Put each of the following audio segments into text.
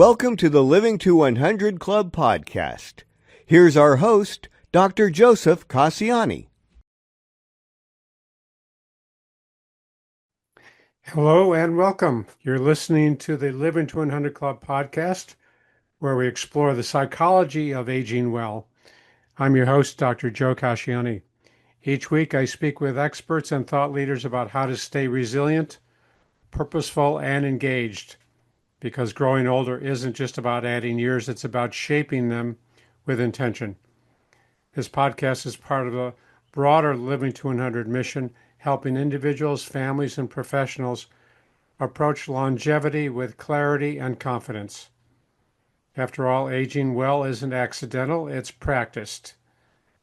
Welcome to the Living to 100 Club podcast. Here's our host, Dr. Joseph Casciani. Hello and welcome. You're listening to the Living to 100 Club podcast, where we explore the psychology of aging well. I'm your host, Dr. Joe Casciani. Each week, I speak with experts and thought leaders about how to stay resilient, purposeful, and engaged, because growing older isn't just about adding years, it's about shaping them with intention. This podcast is part of a broader Living to 100 mission, helping individuals, families, and professionals approach longevity with clarity and confidence. After all, aging well isn't accidental, it's practiced.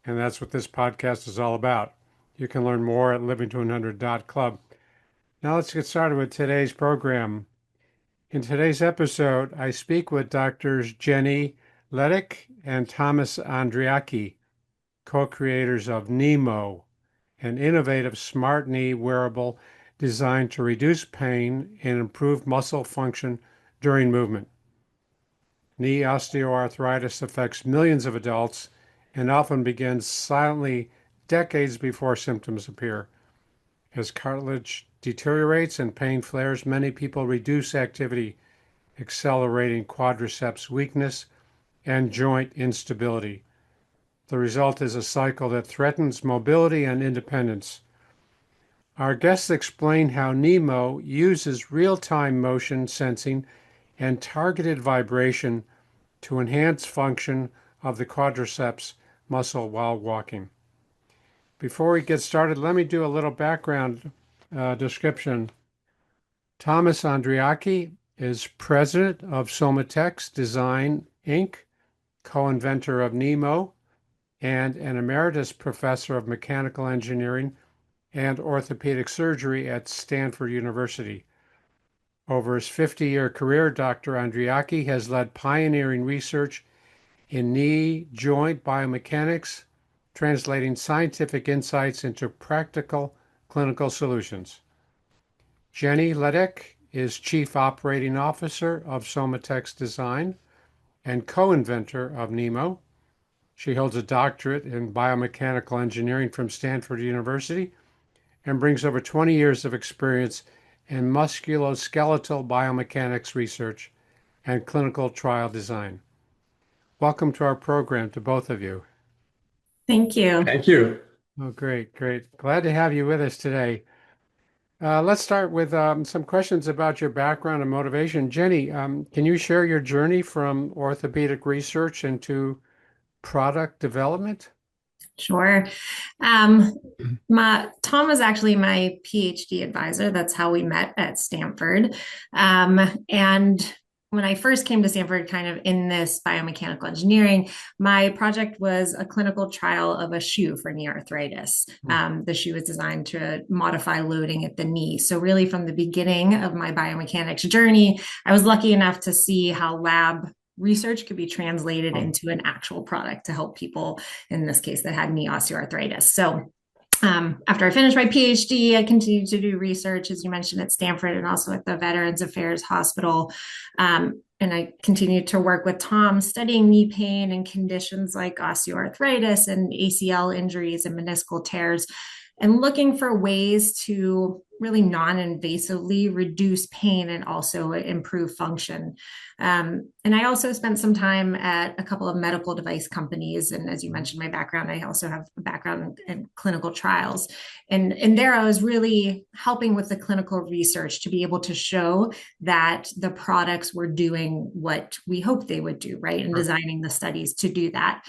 And that's what this podcast is all about. You can learn more at livingto100.club. Now let's get started with today's program. In today's episode, I speak with Doctors Jenny Hledik and Thomas Andriacchi, co-creators of KneeMo, an innovative smart knee wearable designed to reduce pain and improve muscle function during movement. Knee osteoarthritis affects millions of adults and often begins silently decades before symptoms appear. As cartilage deteriorates and pain flares, many people reduce activity, accelerating quadriceps weakness and joint instability. The result is a cycle that threatens mobility and independence. Our guests explain how KneeMo uses real-time motion sensing and targeted vibration to enhance function of the quadriceps muscle while walking. Before we get started, let me do a little background description. Thomas Andriacchi is president of Somatex Design, Inc., co-inventor of KneeMo, and an emeritus professor of mechanical engineering and orthopedic surgery at Stanford University. Over his 50-year career, Dr. Andriacchi has led pioneering research in knee joint biomechanics, translating scientific insights into practical clinical solutions. Jenny Hledik is Chief Operating Officer of Somatex Design and co-inventor of KneeMo. She holds a doctorate in biomechanical engineering from Stanford University and brings over 20 years of experience in musculoskeletal biomechanics research and clinical trial design. Welcome to our program to both of you. Thank you. Thank you. Oh, great. Glad to have you with us today. Let's start with some questions about your background and motivation. Jenny, can you share your journey from orthopedic research into product development? Sure. Tom was actually my PhD advisor. That's how we met at Stanford. And when I first came to Stanford, kind of in this biomechanical engineering, my project was a clinical trial of a shoe for knee arthritis. The shoe is designed to modify loading at the knee. So really from the beginning of my biomechanics journey, I was lucky enough to see how lab research could be translated into an actual product to help people, in this case, that had knee osteoarthritis. So after I finished my PhD, I continued to do research, as you mentioned, at Stanford and also at the Veterans Affairs Hospital. And I continued to work with Tom studying knee pain and conditions like osteoarthritis and ACL injuries and meniscal tears, and looking for ways to really non-invasively reduce pain and also improve function. And I also spent some time at a couple of medical device companies. And as you mentioned, my background, I also have a background in clinical trials. And there I was really helping with the clinical research to be able to show that the products were doing what we hoped they would do, right? And designing the studies to do that.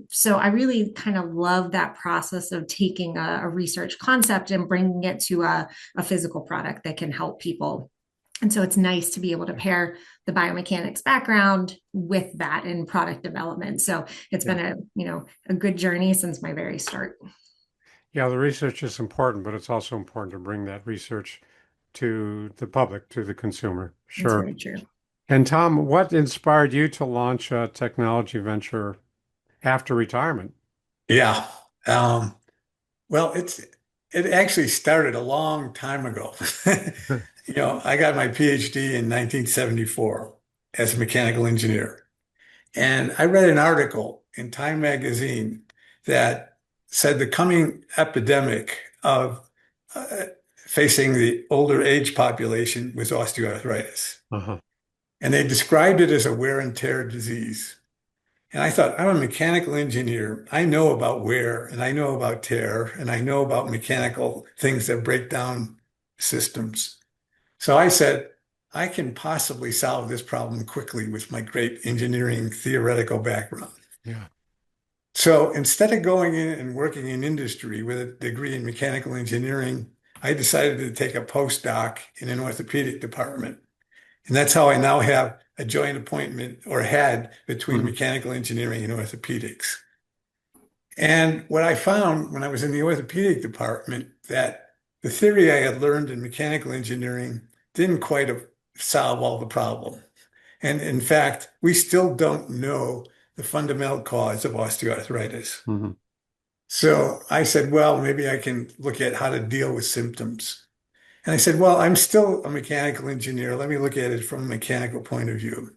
So I really kind of love that process of taking a research concept and bringing it to a physical product that can help people. And so it's nice to be able to pair the biomechanics background with that in product development. So it's been a good journey since my very start. Yeah, the research is important, but it's also important to bring that research to the public, to the consumer. Sure. That's very true. And Tom, what inspired you to launch a technology venture after retirement? Yeah. Well, it actually started a long time ago. I got my PhD in 1974, as a mechanical engineer. And I read an article in Time magazine that said the coming epidemic of facing the older age population was osteoarthritis. Uh-huh. And they described it as a wear and tear disease. And I thought, I'm a mechanical engineer. I know about wear and I know about tear and I know about mechanical things that break down systems. So I said, I can possibly solve this problem quickly with my great engineering theoretical background. Yeah. So instead of going in and working in industry with a degree in mechanical engineering, I decided to take a postdoc in an orthopedic department. And that's how I now have a joint appointment, or had, between mechanical engineering and orthopedics. And what I found when I was in the orthopedic department, that the theory I had learned in mechanical engineering didn't quite solve all the problem. And in fact, we still don't know the fundamental cause of osteoarthritis. Mm-hmm. So I said, well, maybe I can look at how to deal with symptoms. And I said, well, I'm still a mechanical engineer. Let me look at it from a mechanical point of view.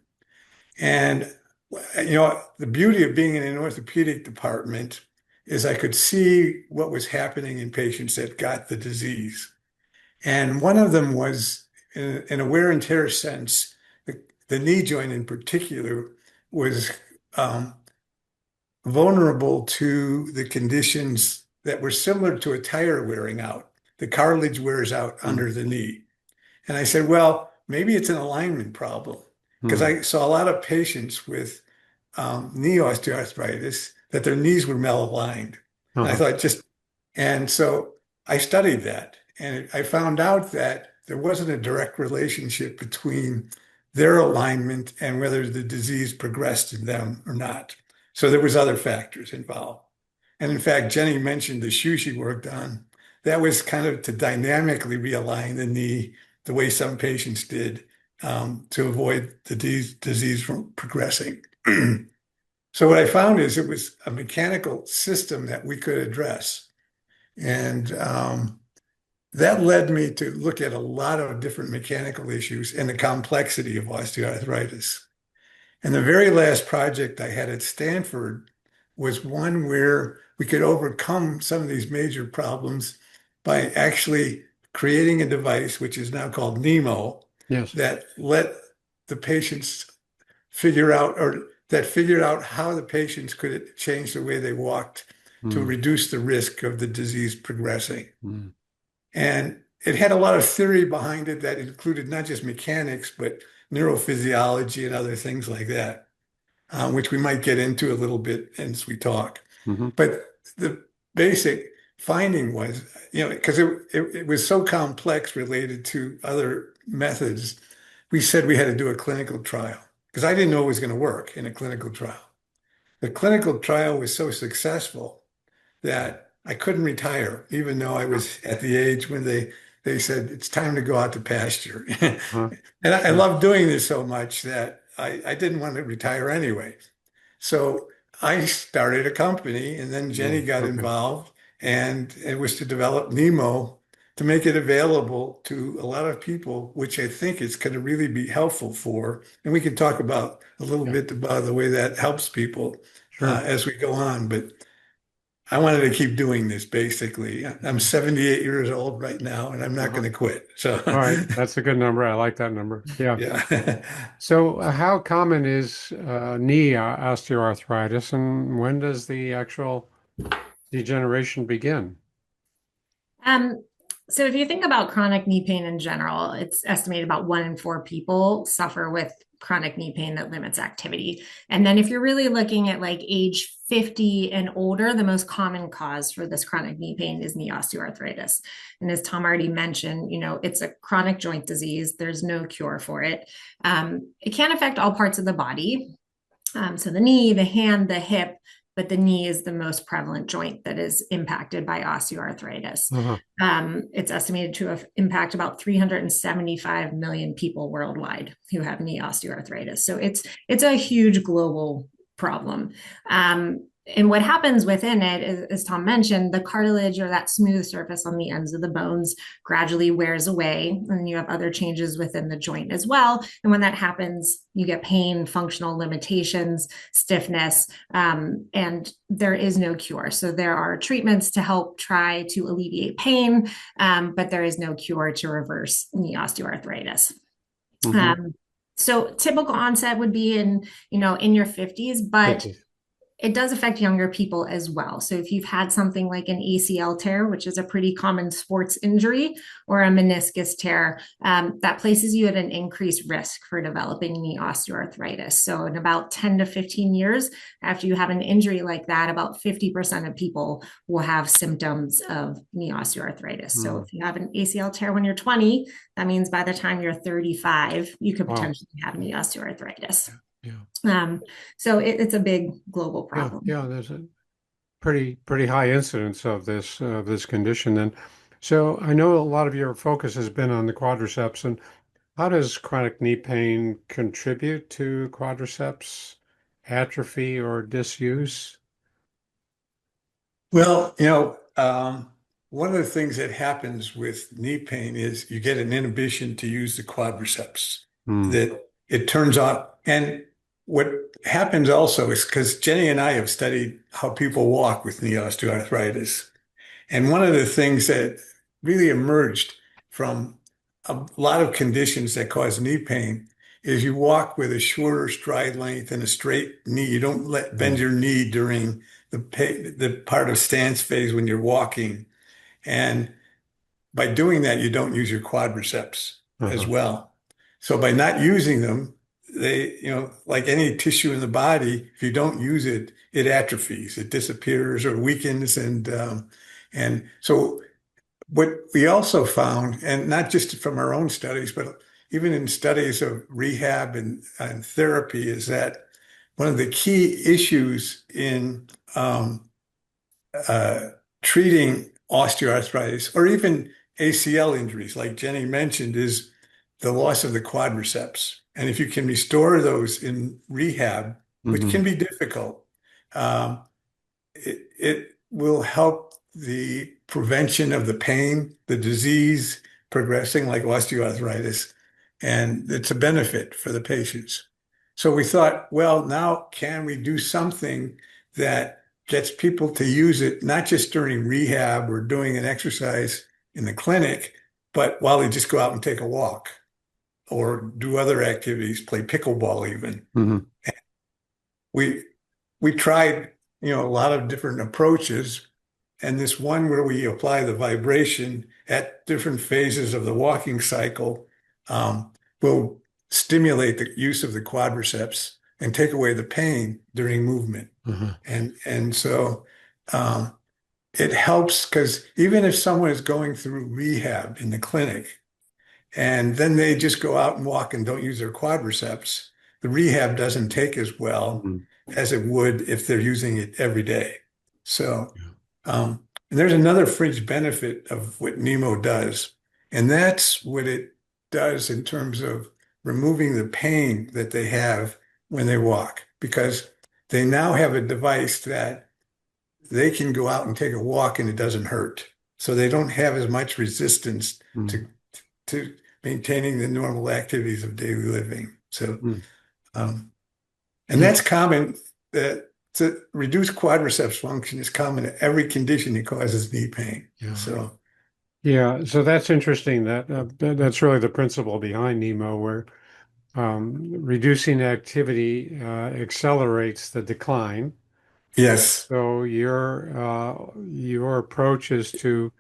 And, the beauty of being in an orthopedic department is I could see what was happening in patients that got the disease. And one of them was, in a wear and tear sense, the knee joint in particular was vulnerable to the conditions that were similar to a tire wearing out. The cartilage wears out under the knee. And I said, well, maybe it's an alignment problem, because I saw a lot of patients with knee osteoarthritis that their knees were malaligned. And I thought and so I studied that, and I found out that there wasn't a direct relationship between their alignment and whether the disease progressed in them or not. So there was other factors involved. And in fact, Jenny mentioned the shoe she worked on. That was kind of to dynamically realign the knee the way some patients did, to avoid the disease from progressing. So what I found is it was a mechanical system that we could address. And that led me to look at a lot of different mechanical issues and the complexity of osteoarthritis. And the very last project I had at Stanford was one where we could overcome some of these major problems by actually creating a device, which is now called KneeMo, that let the patients figured out how the patients could change the way they walked to reduce the risk of the disease progressing. And it had a lot of theory behind it that included not just mechanics, but neurophysiology and other things like that, which we might get into a little bit as we talk. But the basic finding was, because it was so complex related to other methods, we said we had to do a clinical trial, because I didn't know it was going to work in a clinical trial. The clinical trial was so successful that I couldn't retire, even though I was at the age when they said it's time to go out to pasture. And I love doing this so much that I didn't want to retire anyway. So I started a company, and then Jenny got involved, and it was to develop KneeMo to make it available to a lot of people, which I think is going to really be helpful for. And we can talk about a little bit about the way that helps people as we go on. But I wanted to keep doing this, basically. I'm 78 years old right now, and I'm not going to quit. So, all right, that's a good number. I like that number. Yeah. So how common is knee osteoarthritis, and when does the actual degeneration begin? So if you think about chronic knee pain in general, it's estimated about 1 in 4 people suffer with chronic knee pain that limits activity. And then if you're really looking at like age 50 and older, the most common cause for this chronic knee pain is knee osteoarthritis. And as Tom already mentioned, it's a chronic joint disease. There's no cure for it. It can affect all parts of the body. So the knee, the hand, the hip, but the knee is the most prevalent joint that is impacted by osteoarthritis. It's estimated to impact about 375 million people worldwide who have knee osteoarthritis. So it's a huge global problem. And what happens within it is, as Tom mentioned, the cartilage, or that smooth surface on the ends of the bones, gradually wears away. And you have other changes within the joint as well. And when that happens, you get pain, functional limitations, stiffness, and there is no cure. So there are treatments to help try to alleviate pain, but there is no cure to reverse knee osteoarthritis. So typical onset would be in your 50s, but it does affect younger people as well. So if you've had something like an ACL tear, which is a pretty common sports injury, or a meniscus tear, that places you at an increased risk for developing knee osteoarthritis. So in about 10 to 15 years after you have an injury like that, about 50% of people will have symptoms of knee osteoarthritis. So if you have an ACL tear when you're 20, that means by the time you're 35, you could potentially have knee osteoarthritis. So it's a big global problem. There's a pretty high incidence of this condition. And so I know a lot of your focus has been on the quadriceps. And how does chronic knee pain contribute to quadriceps atrophy or disuse? Well, one of the things that happens with knee pain is you get an inhibition to use the quadriceps, that it turns on. And what happens also is, because Jenny and I have studied how people walk with knee osteoarthritis. And one of the things that really emerged from a lot of conditions that cause knee pain is you walk with a shorter stride length and a straight knee. You don't bend your knee during the part of stance phase when you're walking. And by doing that, you don't use your quadriceps as well. So by not using them, they, like any tissue in the body, if you don't use it, it atrophies, it disappears or weakens. And so what we also found, and not just from our own studies, but even in studies of rehab and therapy, is that one of the key issues in treating osteoarthritis or even ACL injuries, like Jenny mentioned, is the loss of the quadriceps. And if you can restore those in rehab, which can be difficult, it will help the prevention of the pain, the disease progressing like osteoarthritis, and it's a benefit for the patients. So we thought, well, now can we do something that gets people to use it, not just during rehab or doing an exercise in the clinic, but while they just go out and take a walk or do other activities, play pickleball even. We tried, a lot of different approaches, and this one where we apply the vibration at different phases of the walking cycle will stimulate the use of the quadriceps and take away the pain during movement. And so it helps, because even if someone is going through rehab in the clinic, and then they just go out and walk and don't use their quadriceps, the rehab doesn't take as well as it would if they're using it every day. So and there's another fringe benefit of what KneeMo does, and that's what it does in terms of removing the pain that they have when they walk, because they now have a device that they can go out and take a walk and it doesn't hurt. So they don't have as much resistance to maintaining the normal activities of daily living. So, and that's common. To reduce quadriceps function is common in every condition that causes knee pain. So that's interesting. That's really the principle behind KneeMo, where reducing activity accelerates the decline. Yes. So your approach is to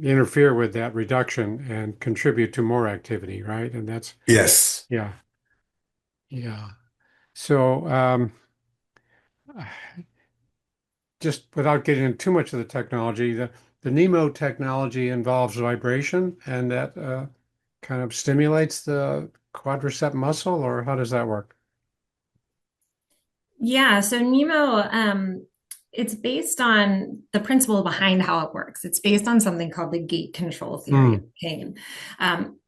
interfere with that reduction and contribute to more activity, right? And that's yes. Yeah. So just without getting into too much of the technology, the KneeMo technology involves vibration, and that kind of stimulates the quadricep muscle, or how does that work? Yeah, so KneeMo, it's based on the principle behind how it works. It's based on something called the gate control theory of pain.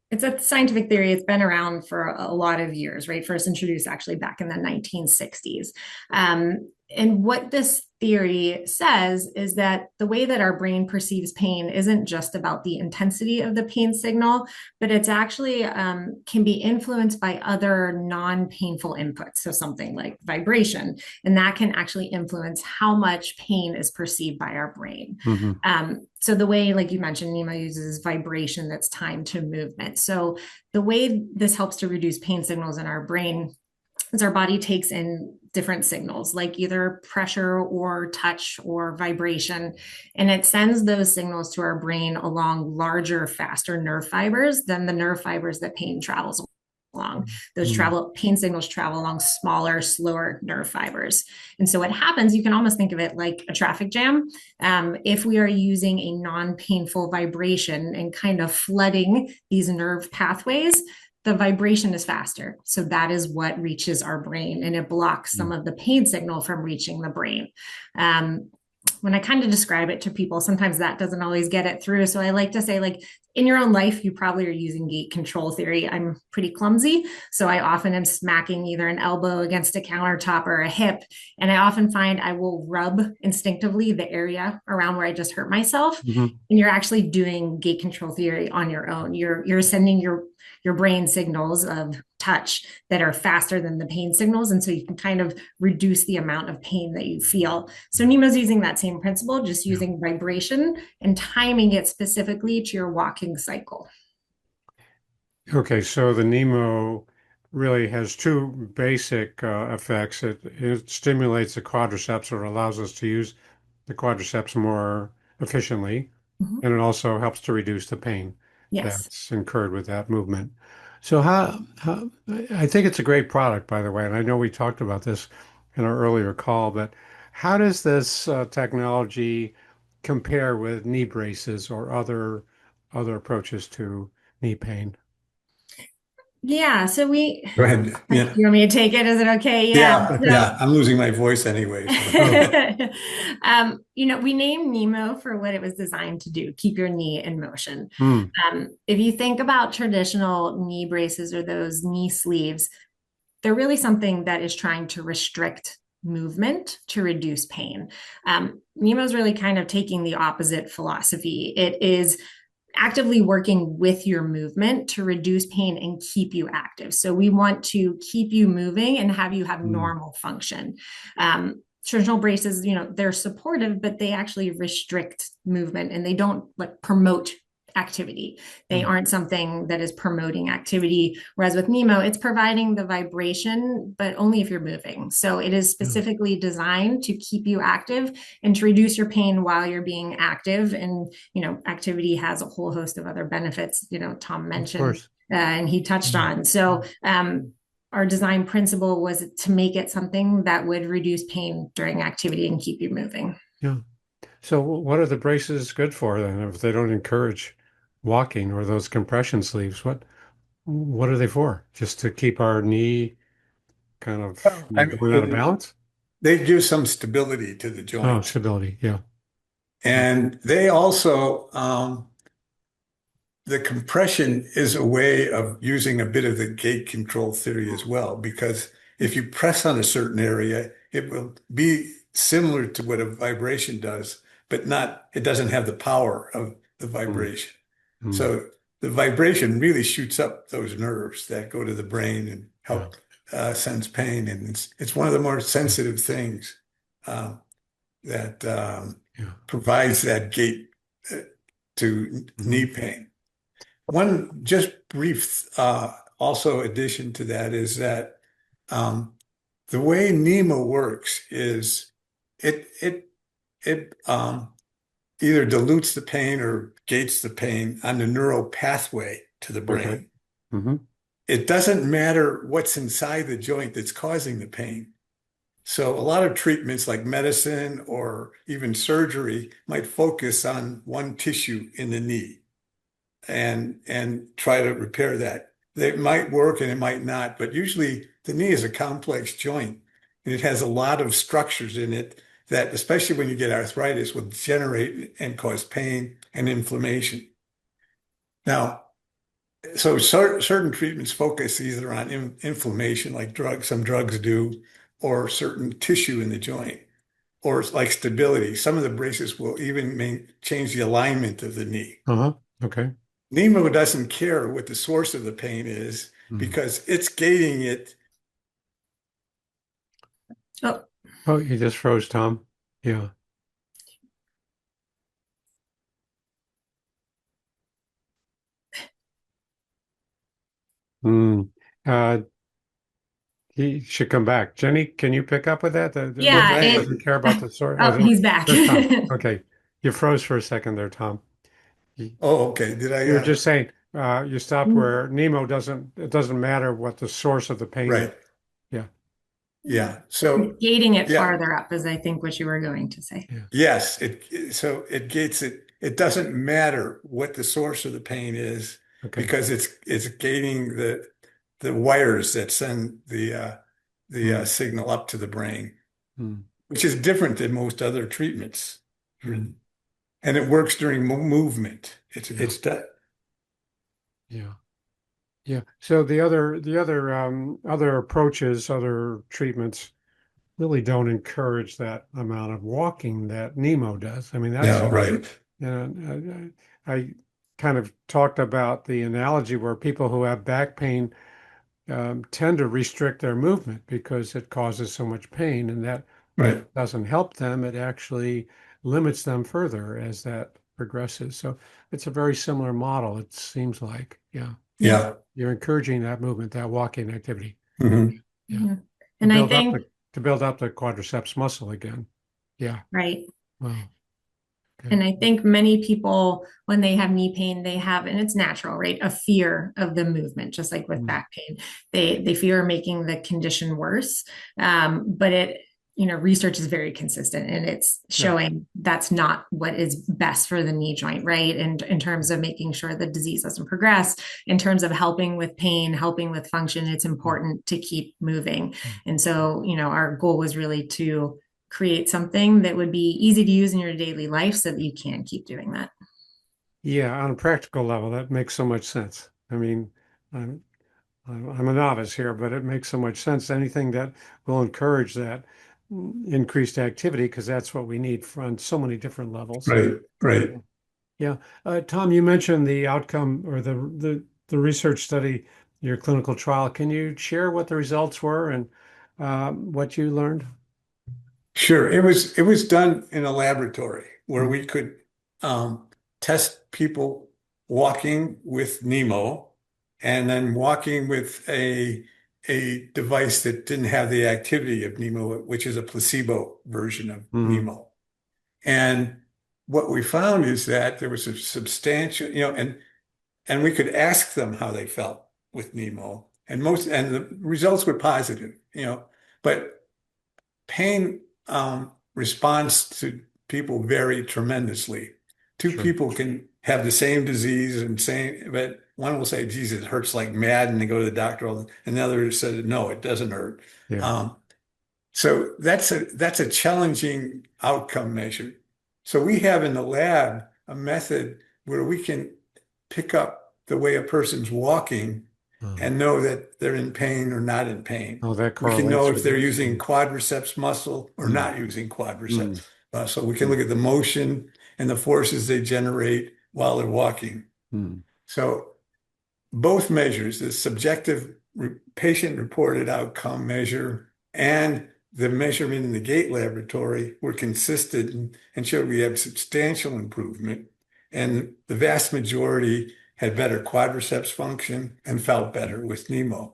It's a scientific theory. It's been around for a lot of years, right? First introduced actually back in the 1960s. And what this theory says is that the way that our brain perceives pain isn't just about the intensity of the pain signal, but it's actually can be influenced by other non-painful inputs. So something like vibration, and that can actually influence how much pain is perceived by our brain. So the way, like you mentioned, KneeMo uses vibration that's timed to movement. So the way this helps to reduce pain signals in our brain is our body takes in different signals, like either pressure or touch or vibration, and it sends those signals to our brain along larger, faster nerve fibers than the nerve fibers that pain travels along. Those pain signals travel along smaller, slower nerve fibers. And so what happens, you can almost think of it like a traffic jam. If we are using a non-painful vibration and kind of flooding these nerve pathways, the vibration is faster. So that is what reaches our brain, and it blocks some of the pain signal from reaching the brain. When I kind of describe it to people, sometimes that doesn't always get it through. So I like to say, like, in your own life, you probably are using gait control theory. I'm pretty clumsy. So I often am smacking either an elbow against a countertop or a hip. And I often find I will rub instinctively the area around where I just hurt myself. And you're actually doing gait control theory on your own. You're sending your brain signals of touch that are faster than the pain signals. And so you can kind of reduce the amount of pain that you feel. So KneeMo's using that same principle, just using vibration and timing it specifically to your walking cycle. Okay, so the KneeMo really has two basic effects. It stimulates the quadriceps, or allows us to use the quadriceps more efficiently, and it also helps to reduce the pain that's incurred with that movement. So how I think it's a great product, by the way, and I know we talked about this in our earlier call, but how does this technology compare with knee braces or other approaches to knee pain? Yeah, so Go ahead. Yeah. you want me to take it? Is it okay? Yeah. I'm losing my voice anyway. So. We named KneeMo for what it was designed to do, keep your knee in motion. If you think about traditional knee braces or those knee sleeves, they're really something that is trying to restrict movement to reduce pain. KneeMo is really kind of taking the opposite philosophy. It is actively working with your movement to reduce pain and keep you active. So we want to keep you moving and have you have normal function. Traditional braces, they're supportive, but they actually restrict movement, and they don't promote activity. They aren't something that is promoting activity. Whereas with KneeMo, it's providing the vibration, but only if you're moving. So it is specifically designed to keep you active and to reduce your pain while you're being active. And, activity has a whole host of other benefits, Tom mentioned, and he touched on. So, our design principle was to make it something that would reduce pain during activity and keep you moving. Yeah. So what are the braces good for then if they don't encourage walking, or those compression sleeves? What are they for? Just to keep our knee kind of going out of balance? They give some stability to the joint. Oh, stability, yeah. And they also, the compression is a way of using a bit of the gait control theory as well, because if you press on a certain area, it will be similar to what a vibration does, but it doesn't have the power of the vibration. So the vibration really shoots up those nerves that go to the brain and help sense pain. And it's one of the more sensitive things that provides that gait to knee pain. One just brief also addition to that is that the way KneeMo works is it either dilutes the pain or gates the pain on the neural pathway to the brain. It doesn't matter what's inside the joint that's causing the pain. So a lot of treatments like medicine or even surgery might focus on one tissue in the knee and try to repair that. It might work and it might not, but usually the knee is a complex joint and it has a lot of structures in it that, especially when you get arthritis, will generate and cause pain and inflammation. Now, so certain treatments focus either on inflammation, like some drugs do, or certain tissue in the joint, or it's like stability. Some of the braces will even change the alignment of the knee. Uh-huh. Okay. KneeMo doesn't care what the source of the pain is because it's gating it. Oh, Oh, you just froze, Tom. Yeah. Mm. Uh, he should come back. Jenny, can you pick up with that? The yeah. movement doesn't care about the source. Oh, he's back. There's Tom. Okay. You froze for a second there, Tom. Oh, okay. Did You were I? just saying you stopped where KneeMo it doesn't matter what the source of the pain is. Right. Yeah. Yeah. So Gating it yeah. farther up is, I think, what you were going to say. Yeah. Yes. So it gates it. It doesn't matter what the source of the pain is Okay. because it's gating the wires that send the signal up to the brain, which is different than most other treatments. And it works during movement. It's that. Yeah. Yeah. So the other approaches, other treatments really don't encourage that amount of walking that KneeMo does. I mean, that's Yeah, right. you know, I kind of talked about the analogy where people who have back pain tend to restrict their movement because it causes so much pain, and that Right. doesn't help them. It actually limits them further as that progresses. So it's a very similar model, it seems like. Yeah. Yeah. You're encouraging that movement, that walking activity. Mhm. Yeah. And I think To build up the quadriceps muscle again. Yeah. right. Wow. Okay. And I think many people, when they have knee pain, they have, and it's natural, right? A fear of the movement, just like with back pain. They fear making the condition worse. But research is very consistent, and it's showing that's not what is best for the knee joint, right? And in terms of making sure the disease doesn't progress, in terms of helping with pain, helping with function, it's important to keep moving. And so, our goal was really to create something that would be easy to use in your daily life so that you can keep doing that. Yeah, on a practical level, that makes so much sense. I mean, I'm a novice here, but it makes so much sense. Anything that will encourage that increased activity, because that's what we need on so many different levels. Right. Right. Yeah. Tom, you mentioned the outcome or the research study, your clinical trial. Can you share what the results were and what you learned? Sure. It was done in a laboratory where we could test people walking with KneeMo and then walking with a device that didn't have the activity of KneeMo, which is a placebo version of KneeMo. And what we found is that there was a substantial, and we could ask them how they felt with KneeMo, and the results were positive, but pain response to people vary tremendously. Two people can have the same disease but one will say, "Geez, it hurts like mad," and they go to the doctor, and the other said, "No, it doesn't hurt." Yeah. So that's a challenging outcome measure. So we have in the lab a method where we can pick up the way a person's walking and know that they're in pain or not in pain. Oh, that We can know correlates if with they're it. using quadriceps muscle or not using quadriceps. So we can look at the motion and the forces they generate while they're walking. So both measures, the subjective patient-reported outcome measure and the measurement in the gait laboratory were consistent and showed we had substantial improvement. And the vast majority had better quadriceps function and felt better with KneeMo.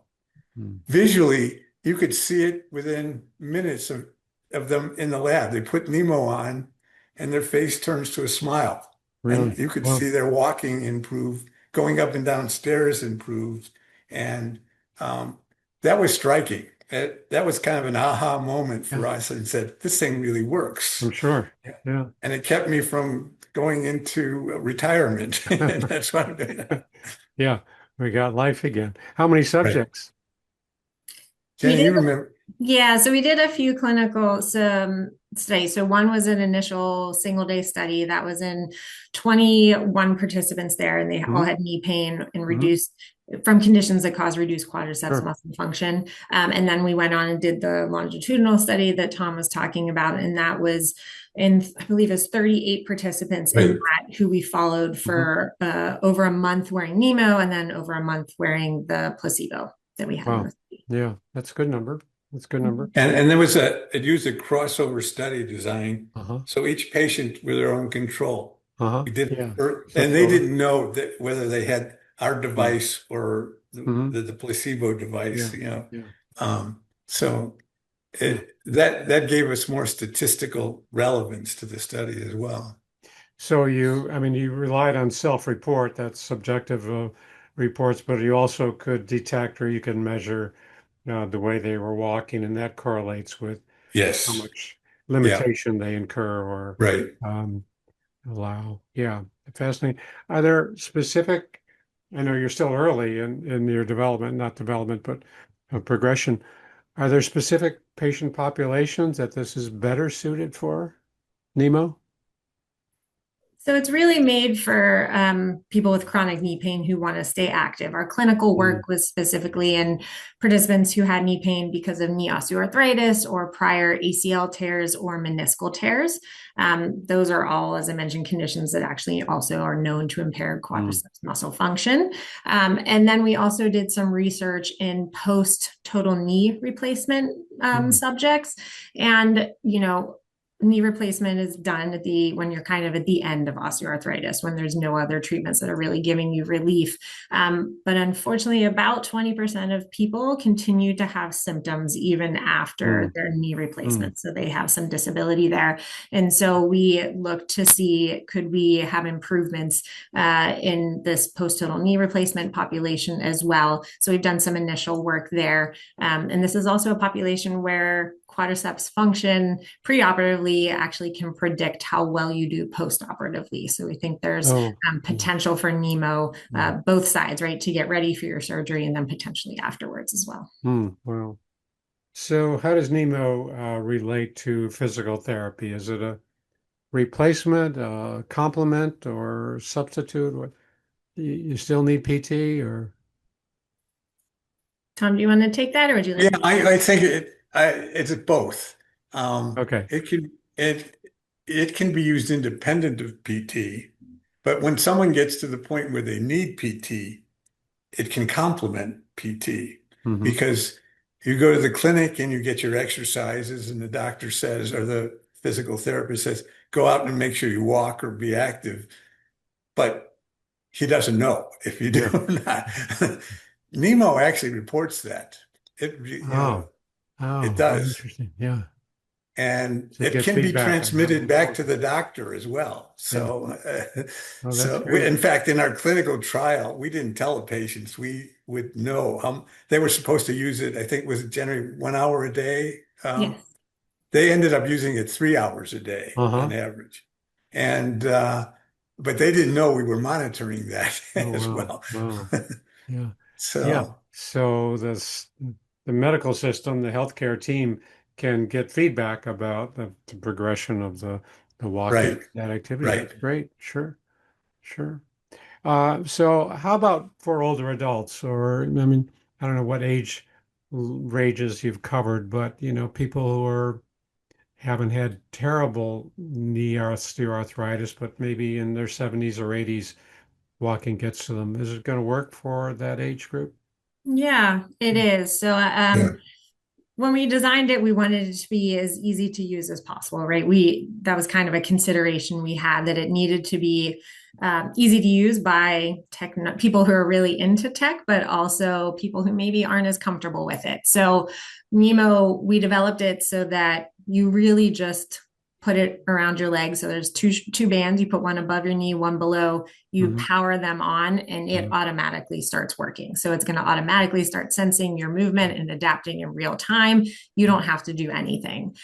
Visually, you could see it within minutes of them in the lab. They put KneeMo on and their face turns to a smile. Really? And you could see their walking improve, going up and down stairs improved. And that was striking. That was kind of an aha moment for us and said, this thing really works. I'm sure. Yeah. And it kept me from going into retirement. And that's what I'm doing. Yeah. We got life again. How many subjects? Jenny, you remember? Yeah, so we did a few clinical studies. So one was an initial single day study that was in 21 participants there, and they all had knee pain and reduced from conditions that cause reduced quadriceps Sure. muscle function. And then we went on and did the longitudinal study that Tom was talking about. And that was in, I believe it's 38 participants in that who we followed for over a month wearing KneeMo and then over a month wearing the placebo that we had in Wow. the study. Yeah, that's a good number. That's a good number. And there was it used a crossover study design. So each patient with their own control. We did, Yeah. and they didn't know that whether they had our device or the placebo device, Yeah. So that gave us more statistical relevance to the study as well. So you relied on self-report, that's subjective reports, but you also could detect or you can measure the way they were walking, and that correlates with how much limitation they incur or allow. Yeah, fascinating. Are there specific, I know you're still early in your development, not development, but progression. Are there specific patient populations that this is better suited for, KneeMo? So it's really made for people with chronic knee pain who want to stay active. Our clinical work was specifically in participants who had knee pain because of knee osteoarthritis or prior ACL tears or meniscal tears. Those are all, as I mentioned, conditions that actually also are known to impair quadriceps muscle function. And then we also did some research in post-total knee replacement subjects. And, knee replacement is done when you're kind of at the end of osteoarthritis, when there's no other treatments that are really giving you relief. But unfortunately, about 20% of people continue to have symptoms even after their knee replacement. So they have some disability there. And so we looked to see, could we have improvements in this post-total knee replacement population as well? So we've done some initial work there. And this is also a population where quadriceps function preoperatively actually can predict how well you do postoperatively. So we think there's potential for KneeMo, both sides, right, to get ready for your surgery and then potentially afterwards as well. Wow. So how does KneeMo relate to physical therapy? Is it a replacement, a complement, or substitute? What, you still need PT or? Tom, do you want to take that, or would you like? Yeah, I think it's both. Okay. It can be used independent of PT, but when someone gets to the point where they need PT, it can complement PT because you go to the clinic and you get your exercises, and the doctor says, or the physical therapist says, go out and make sure you walk or be active, but he doesn't know if you do or not. KneeMo actually reports that. It does. Interesting. Yeah. And So it can be transmitted back to the doctor as well. So, in fact, in our clinical trial, we didn't tell the patients. We would know they were supposed to use it. I think was generally 1 hour a day. Yes. They ended up using it 3 hours a day on average, and but they didn't know we were monitoring that as well. Wow. Yeah. So the medical system, the healthcare team can get feedback about the progression of the walking, that activity. Right. That's great. Sure. So how about for older adults, or, I don't know what age ranges you've covered, but, people who haven't had terrible knee osteoarthritis, but maybe in their 70s or 80s, walking gets to them. Is it going to work for that age group? Yeah, it is. So when we designed it, we wanted it to be as easy to use as possible, right? That was kind of a consideration we had, that it needed to be easy to use by people who are really into tech, but also people who maybe aren't as comfortable with it. So KneeMo, we developed it so that you really just put it around your leg. So there's two bands. You put one above your knee, one below. You power them on, and it automatically starts working. So it's going to automatically start sensing your movement and adapting in real time. You don't have to do anything.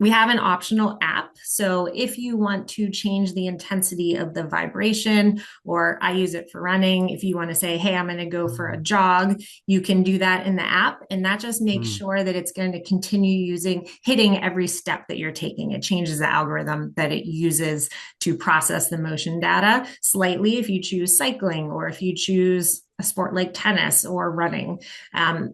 We have an optional app. So if you want to change the intensity of the vibration, or I use it for running, if you want to say, hey, I'm going to go for a jog, you can do that in the app. And that just makes sure that it's going to continue hitting every step that you're taking. It changes the algorithm that it uses to process the motion data slightly if you choose cycling, or if you choose a sport like tennis or running.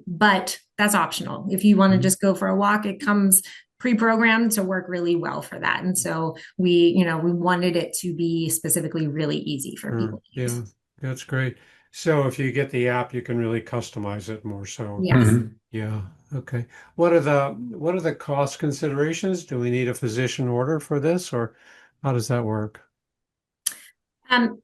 But that's optional. If you want to just go for a walk, it comes pre-programmed to work really well for that. And so we wanted it to be specifically really easy for people to use. Yeah, that's great. So if you get the app, you can really customize it more so. Yes. Yeah. Okay. What are the cost considerations? Do we need a physician order for this, or how does that work?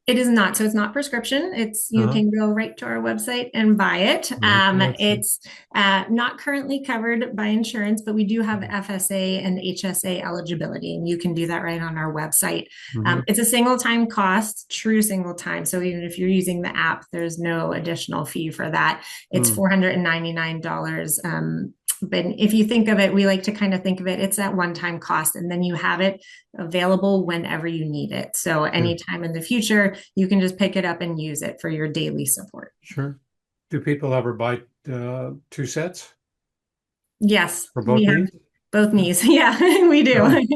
It is not. So it's not prescription. You Uh-huh. can go right to our website and buy it. Website. It's not currently covered by insurance, but we do have FSA and HSA eligibility, and you can do that right on our website. It's a single time cost, true single time. So even if you're using the app, there's no additional fee for that. It's $499. But if you think of it, we like to kind of think of it, it's that one-time cost, and then you have it available whenever you need it. So anytime in the future, you can just pick it up and use it for your daily support. Sure. Do people ever buy two sets Yes, for both we have knees? both knees. Yeah, we do. Oh,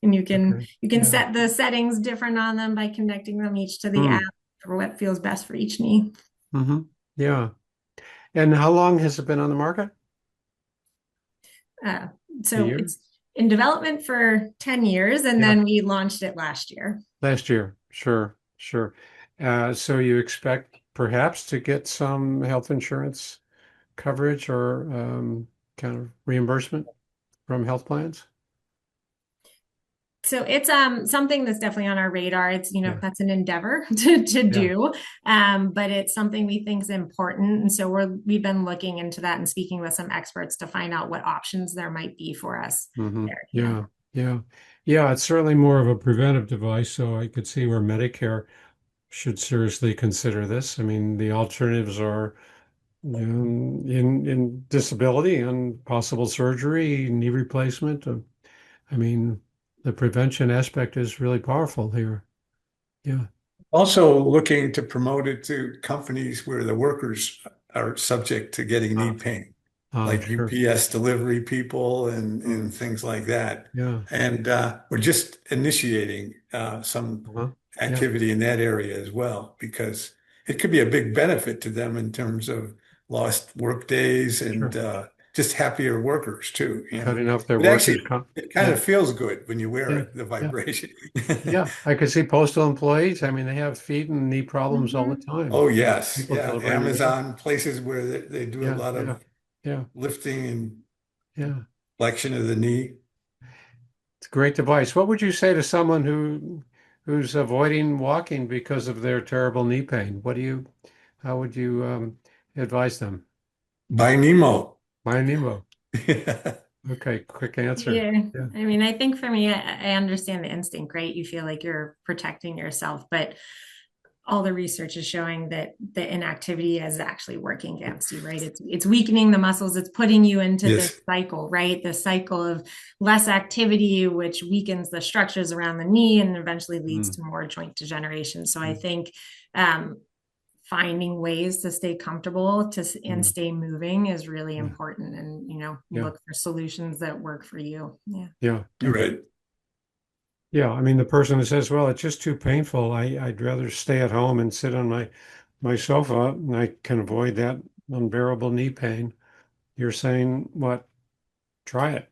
And you can okay. set the settings different on them by connecting them each to the Hmm. app for what feels best for each knee. Yeah. And how long has it been on the market? A So year? it's in development for 10 years, and then we launched it last year. Last year. Sure. So you expect perhaps to get some health insurance coverage or kind of reimbursement from health plans? So it's something that's definitely on our radar. It's that's an endeavor to Yeah. do, but it's something we think is important, and so we've been looking into that and speaking with some experts to find out what options there might be for us there. Yeah. It's certainly more of a preventive device, so I could see where Medicare should seriously consider this. I mean, the alternatives are in disability and possible surgery, knee replacement. I mean, the prevention aspect is really powerful here. Yeah. Also looking to promote it to companies where the workers are subject to getting knee pain, like Sure. UPS delivery people and things like that. Yeah. And we're just initiating some Yeah. activity in that area as well, because it could be a big benefit to them in terms of lost work days and just happier workers too. Cutting off their But workers' actually, it kind of feels good when you wear it, the vibration. Yeah. I could see postal employees. I mean, they have feet and knee problems all the time. Oh, yes. People Yeah. delivering mail. Amazon, places where they do a lot of Yeah. lifting and Yeah. flexion of the knee. It's a great device. What would you say to someone who's avoiding walking because of their terrible knee pain? How would you advise them? By KneeMo. Buy KneeMo. Okay, quick answer. Yeah. I mean, I think for me, I understand the instinct, right? You feel like you're protecting yourself, but all the research is showing that the inactivity is actually working against you, right? It's weakening the muscles. It's putting you into this cycle, right? The cycle of less activity, which weakens the structures around the knee and eventually leads to more joint degeneration. So I think finding ways to stay comfortable and stay moving is really important, and look for solutions that work for you. Yeah. You're right. Yeah, I mean, the person who says, well, it's just too painful. I'd rather stay at home and sit on my sofa, and I can avoid that unbearable knee pain. You're saying, what? Try it.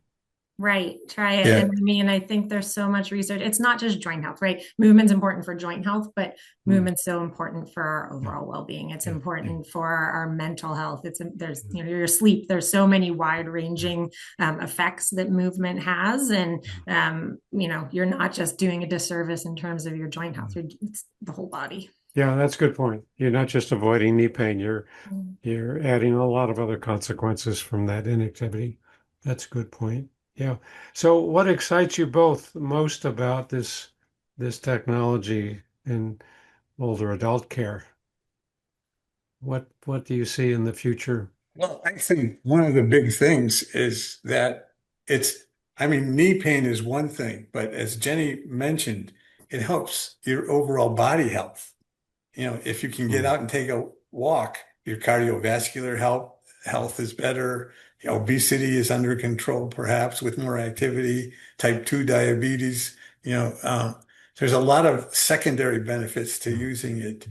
Right. Try it. Yeah. And I mean, I think there's so much research. It's not just joint health, right? Movement's important for joint health, but movement's so important for our overall well-being. It's important for our mental health. There's your sleep. There's so many wide-ranging effects that movement has. And you're not just doing a disservice in terms of your joint health. It's the whole body. Yeah, that's a good point. You're not just avoiding knee pain, you're adding a lot of other consequences from that inactivity. That's a good point. Yeah. So what excites you both most about this technology in older adult care? What do you see in the future? Well, I think one of the big things is that knee pain is one thing, but as Jenny mentioned, it helps your overall body health. If you can get out and take a walk, your cardiovascular health is better. Obesity is under control, perhaps with more activity, type 2 diabetes. There's a lot of secondary benefits to using it.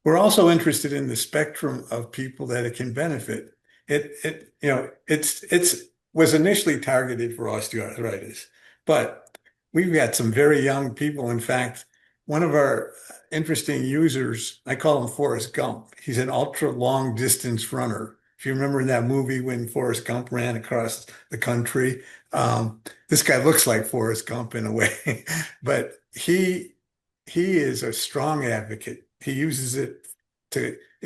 we're also interested in the spectrum of people that it can benefit. It's was initially targeted for osteoarthritis, but we've got some very young people. In fact, one of our interesting users, I call him Forrest Gump. He's an ultra long distance runner. If you remember in that movie when Forrest Gump ran across the country, this guy looks like Forrest Gump in a way, but he is a strong advocate. He uses it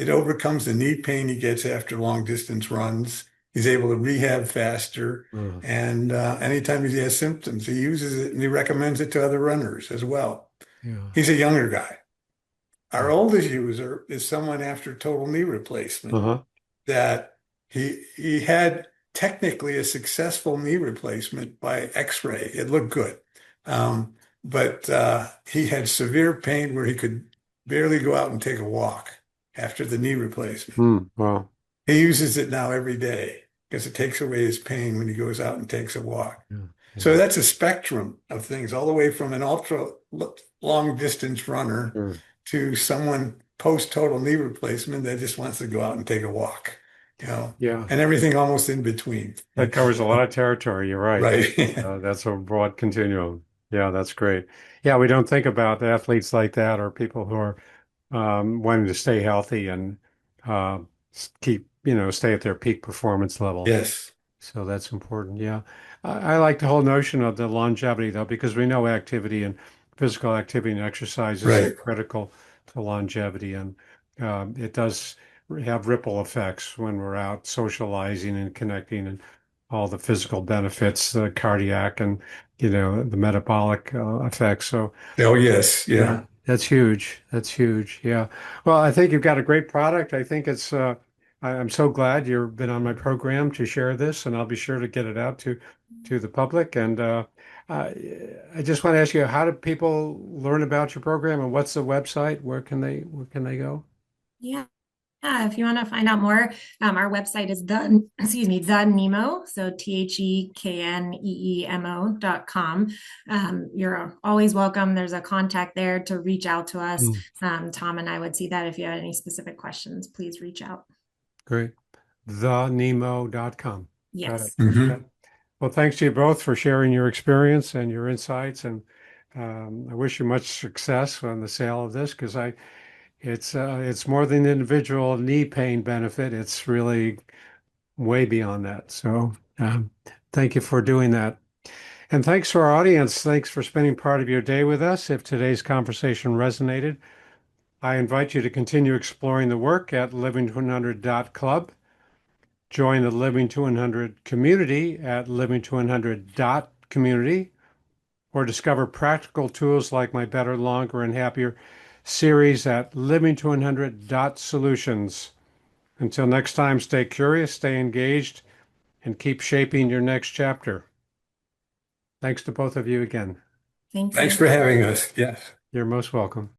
overcomes the knee pain he gets after long distance runs. He's able to rehab faster. And anytime he has symptoms, he uses it and he recommends it to other runners as well. Yeah. He's a younger guy. Our oldest user is someone after total knee replacement that he had technically a successful knee replacement by X-ray. It looked good. But he had severe pain where he could barely go out and take a walk after the knee replacement. Wow. He uses it now every day because it takes away his pain when he goes out and takes a walk. Yeah. So that's a spectrum of things, all the way from an ultra long distance runner to someone post total knee replacement that just wants to go out and take a walk, Yeah. and everything almost in between. That covers a lot of territory. You're right. Right. That's a broad continuum. Yeah, that's great. Yeah, we don't think about athletes like that or people who are wanting to stay healthy and keep, stay at their peak performance level. Yes. So that's important. Yeah. I like the whole notion of the longevity, though, because we know activity and physical activity and exercise is critical to longevity. And it does have ripple effects when we're out socializing and connecting and all the physical benefits, the cardiac and, the metabolic effects. So, Oh, yes. Yeah. that's huge. That's huge. Yeah. Well, I think you've got a great product. I think it's, I'm so glad you've been on my program to share this, and I'll be sure to get it out to the public. And I just want to ask you, how do people learn about your program, and what's the website? Where can they go? Yeah. If you want to find out more, our website is the KneeMo, so TheKNEEMO.com. You're always welcome. There's a contact there to reach out to us. Tom and I would see that if you had any specific questions, please reach out. Great. TheKneeMo.com. Yes. Okay. Well, thanks to you both for sharing your experience and your insights, and I wish you much success on the sale of this, because it's more than individual knee pain benefit. It's really way beyond that. So thank you for doing that. And thanks to our audience. Thanks for spending part of your day with us. If today's conversation resonated, I invite you to continue exploring the work at living200.club. Join the Living to 100 community at living200.community, or discover practical tools like my Better, Longer, and Happier series at living200.solutions. Until next time, stay curious, stay engaged, and keep shaping your next chapter. Thanks to both of you again. Thank you. Thanks for having us. Yes. You're most welcome.